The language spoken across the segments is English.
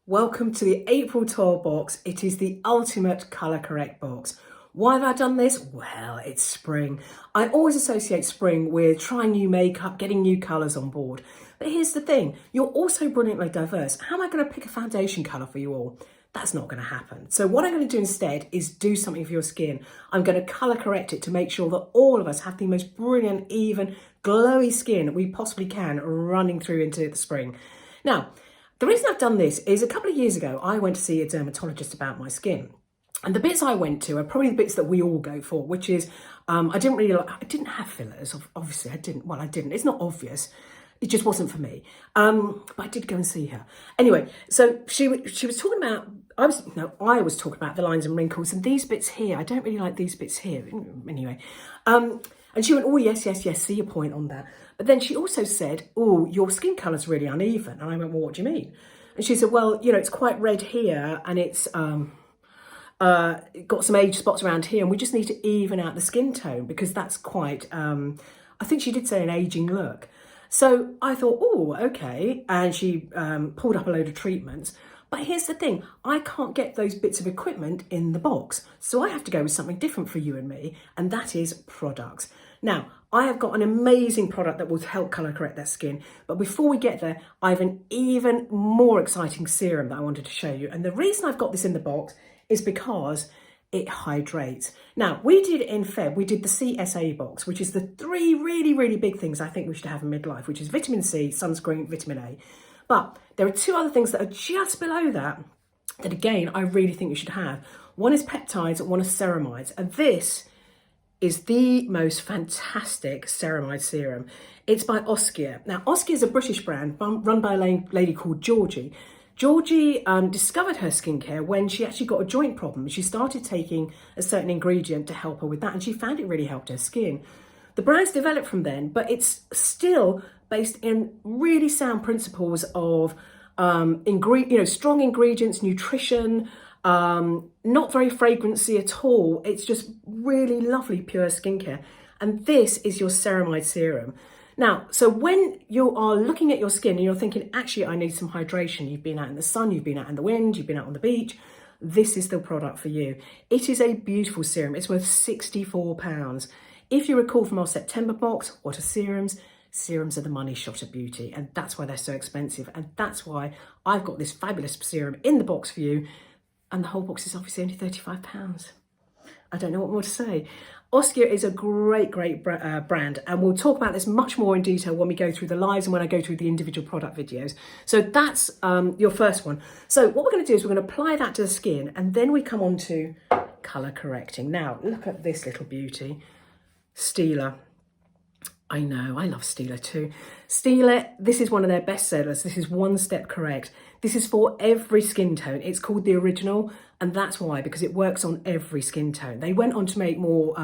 Welcome to the April TOYL box. It is the ultimate colour correct box. Why have I done this? Well, it's spring. I always associate spring with trying new makeup, getting new colours on board. But here's the thing, you're also brilliantly diverse. How am I going to pick a foundation colour for you all? That's not going to happen. So what I'm going to do instead is do something for your skin. I'm going to colour correct it to make sure that all of us have the most brilliant, even, glowy skin we possibly can running through into the spring. Now, the reason I've done this is a couple of years ago, I went to see a dermatologist about my skin. And the bits I went to are probably the bits that we all go for, which is, I didn't have fillers, obviously I didn't, it's not obvious. It just wasn't for me. But I did go and see her. Anyway, so she was talking about, I was talking about the lines and wrinkles and these bits here. I don't really like these bits here. Anyway, and she went, oh, yes, see your point on that. But then she also said, oh, your skin colour's really uneven. And I went, well, what do you mean? And she said, well, it's quite red here and it's got some age spots around here and we just need to even out the skin tone because that's quite, I think she did say an ageing look. So I thought, oh, okay. And she pulled up a load of treatments. But here's the thing, I can't get those bits of equipment in the box. So I have to go with something different for you and me, and that is products. Now, I have got an amazing product that will help colour correct that skin. But before we get there, I have an even more exciting serum that I wanted to show you. And the reason I've got this in the box is because it hydrates. Now, we did in Feb, we did the CSA box, which is the three really, really big things I think we should have in midlife, which is vitamin C, sunscreen, vitamin A. But there are two other things that are just below that, that again, I really think you should have. One is peptides, one is ceramides. And this is the most fantastic ceramide serum. It's by Oskia. Now, Oskia is a British brand run by a lady called Georgie. Georgie discovered her skincare when she actually got a joint problem. She started taking a certain ingredient to help her with that, and she found it really helped her skin. The brand's developed from then, but it's still based in really sound principles of strong ingredients, nutrition, not very fragrancy at all. It's just really lovely, pure skincare. And this is your ceramide serum. Now, so when you are looking at your skin and you're thinking, actually, I need some hydration, you've been out in the sun, you've been out in the wind, you've been out on the beach, this is the product for you. It is a beautiful serum. It's worth £64. If you recall from our September box, what are serums? Serums are the money shot at beauty, and that's why they're so expensive. And that's why I've got this fabulous serum in the box for you. And the whole box is obviously only £35. I don't know what more to say. Oskia is a great brand, and we'll talk about this much more in detail when we go through the lives and when I go through the individual product videos. So that's your first one. So what we're going to do is we're going to apply that to the skin, and then we come on to colour correcting. Now, look at this little beauty. Stila. I know, I love Stila too. Stila, this is one of their best sellers. This is One Step Correct. This is for every skin tone. It's called the original, and that's why, because it works on every skin tone. They went on to make more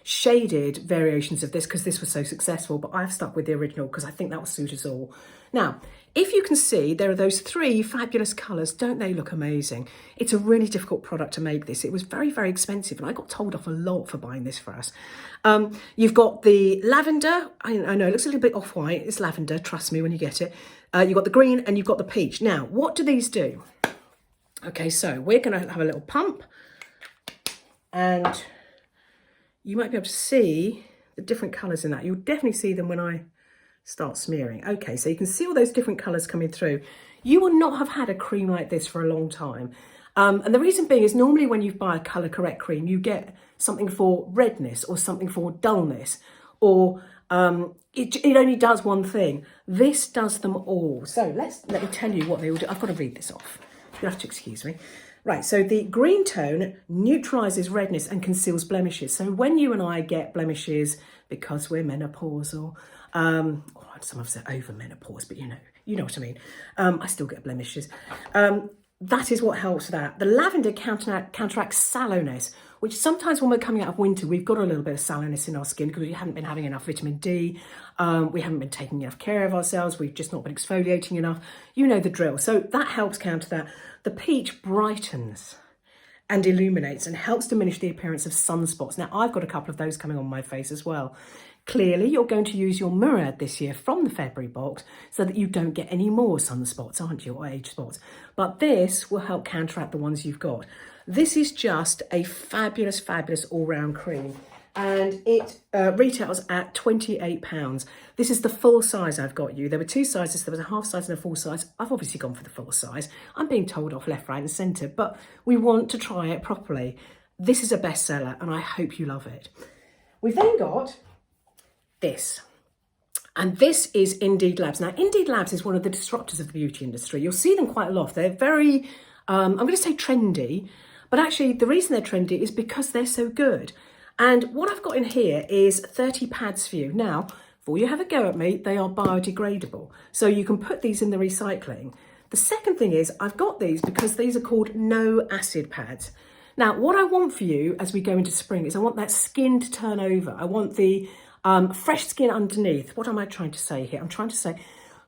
shaded variations of this because this was so successful, but I've stuck with the original because I think that will suit us all. Now, if you can see, there are those three fabulous colours. Don't they look amazing? It's a really difficult product to make this. It was very, very expensive, and I got told off a lot for buying this for us. You've got the lavender. I know, it looks a little bit off-white. It's lavender, trust me when you get it. You've got the green and you've got the peach. Now, what do these do? Okay, so we're going to have a little pump, and you might be able to see the different colours in that. You'll definitely see them when I start smearing. Okay, so you can see all those different colours coming through. You will not have had a cream like this for a long time. And the reason being is normally when you buy a colour correct cream, you get something for redness or something for dullness, or it only does one thing. This does them all. So let me tell you what they all do. I've got to read this off. You'll have to excuse me. Right, so the green tone neutralises redness and conceals blemishes. So when you and I get blemishes because we're menopausal, some of us are over menopause, but you know what I mean. I still get blemishes. That is what helps that. The lavender counteracts sallowness, which sometimes when we're coming out of winter, we've got a little bit of sallowness in our skin because we haven't been having enough vitamin D. We haven't been taking enough care of ourselves. We've just not been exfoliating enough. You know the drill. So that helps counter that. The peach brightens and illuminates and helps diminish the appearance of sunspots. Now, I've got a couple of those coming on my face as well. Clearly, you're going to use your Murad this year from the February box so that you don't get any more sunspots, aren't you, or age spots. But this will help counteract the ones you've got. This is just a fabulous, fabulous all-round cream. And it retails at £28. This is the full size I've got you. There were two sizes. There was a half size and a full size. I've obviously gone for the full size. I'm being told off left, right and centre, but we want to try it properly. This is a bestseller and I hope you love it. We've then got this. And this is Indeed Labs. Now, Indeed Labs is one of the disruptors of the beauty industry. You'll see them quite a lot. They're very, I'm going to say trendy, but actually the reason they're trendy is because they're so good. And what I've got in here is 30 pads for you. Now, before you have a go at me, they are biodegradable. So you can put these in the recycling. The second thing is I've got these because these are called no acid pads. Now, what I want for you as we go into spring is I want that skin to turn over. I want the fresh skin underneath. What am I trying to say here? I'm trying to say,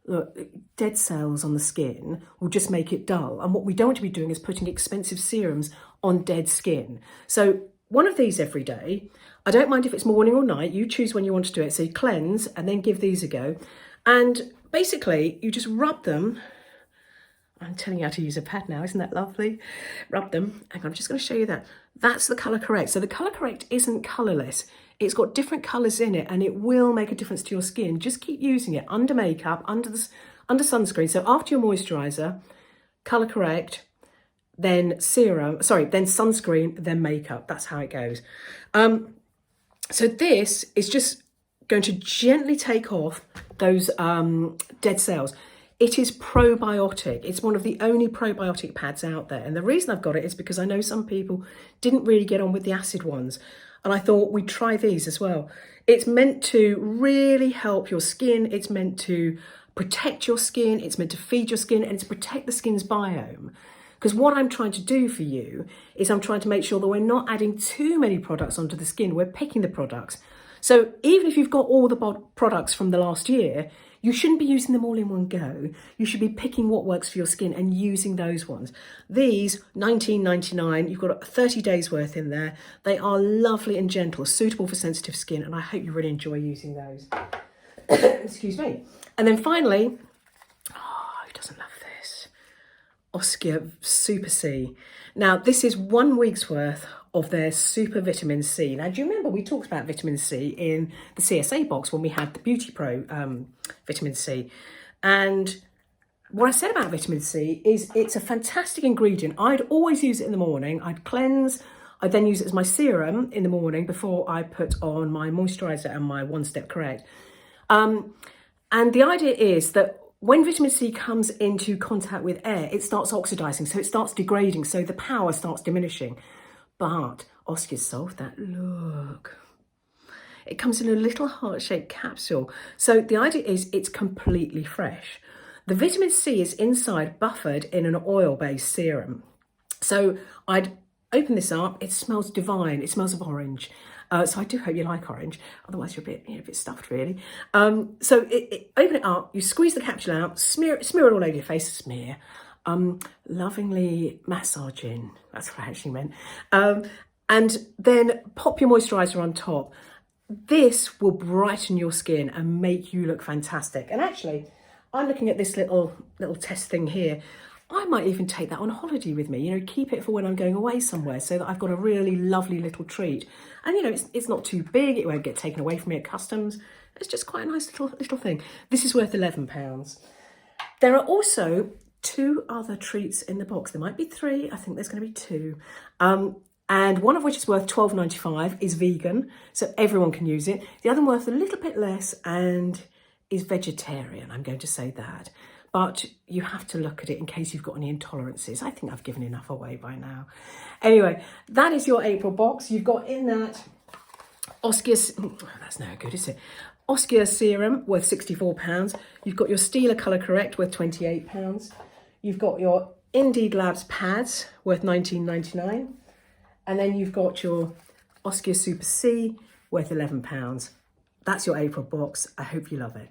look, dead cells on the skin will just make it dull. And what we don't want to be doing is putting expensive serums on dead skin. So one of these every day. I don't mind if it's morning or night. You choose when you want to do it. So you cleanse and then give these a go. And basically, you just rub them. I'm telling you how to use a pad now. Isn't that lovely? Rub them. And I'm just going to show you that. That's the Colour Correct. So the Colour Correct isn't colourless. It's got different colours in it and it will make a difference to your skin. Just keep using it under makeup, under sunscreen. So after your moisturiser, Colour Correct, then serum, then sunscreen, then makeup. That's how it goes. So this is just going to gently take off those dead cells. It is probiotic. It's one of the only probiotic pads out there. And the reason I've got it is because I know some people didn't really get on with the acid ones. And I thought we'd try these as well. It's meant to really help your skin. It's meant to protect your skin. It's meant to feed your skin and to protect the skin's biome. Because what I'm trying to do for you is I'm trying to make sure that we're not adding too many products onto the skin. We're picking the products. So even if you've got all the products from the last year, you shouldn't be using them all in one go. You should be picking what works for your skin and using those ones. These, $19.99, you've got 30 days worth in there. They are lovely and gentle, suitable for sensitive skin, and I hope you really enjoy using those. Excuse me. And then finally, who doesn't love this? Oskia Super C. Now, this is 1 week's worth of their super vitamin C. Now, do you remember we talked about vitamin C in the CSA box when we had the Beauty Pro vitamin C? And what I said about vitamin C is it's a fantastic ingredient. I'd always use it in the morning. I'd cleanse. I'd then use it as my serum in the morning before I put on my moisturiser and my One Step Correct. And the idea is that when vitamin C comes into contact with air, it starts oxidizing, so it starts degrading, so the power starts diminishing. But Oskia's solved that. Look. It comes in a little heart-shaped capsule. So the idea is it's completely fresh. The vitamin C is inside buffered in an oil-based serum. So I'd open this up. It smells divine. It smells of orange. So I do hope you like orange. Otherwise, you're a bit stuffed, really. So open it up. You squeeze the capsule out. Smear it all over your face. Smear. Lovingly massaging. That's what I actually meant. And then pop your moisturiser on top. This will brighten your skin and make you look fantastic. And actually, I'm looking at this little test thing here. I might even take that on holiday with me, you know, keep it for when I'm going away somewhere so that I've got a really lovely little treat. And, you know, it's not too big. It won't get taken away from me at customs. It's just quite a nice little thing. This is worth £11. There are also 2 other treats in the box. There might be 3. I think there's going to be 2. And one of which is worth £12.95 is vegan, so everyone can use it. The other one worth a little bit less and is vegetarian, I'm going to say that. But you have to look at it in case you've got any intolerances. I think I've given enough away by now. Anyway, that is your April box. You've got in that Oskia, that's no good, is it? Oskia serum worth £64. You've got your Stila Colour Correct worth £28. You've got your Indeed Labs pads worth $19.99. And then you've got your Oskia Super C worth £11. That's your April box. I hope you love it.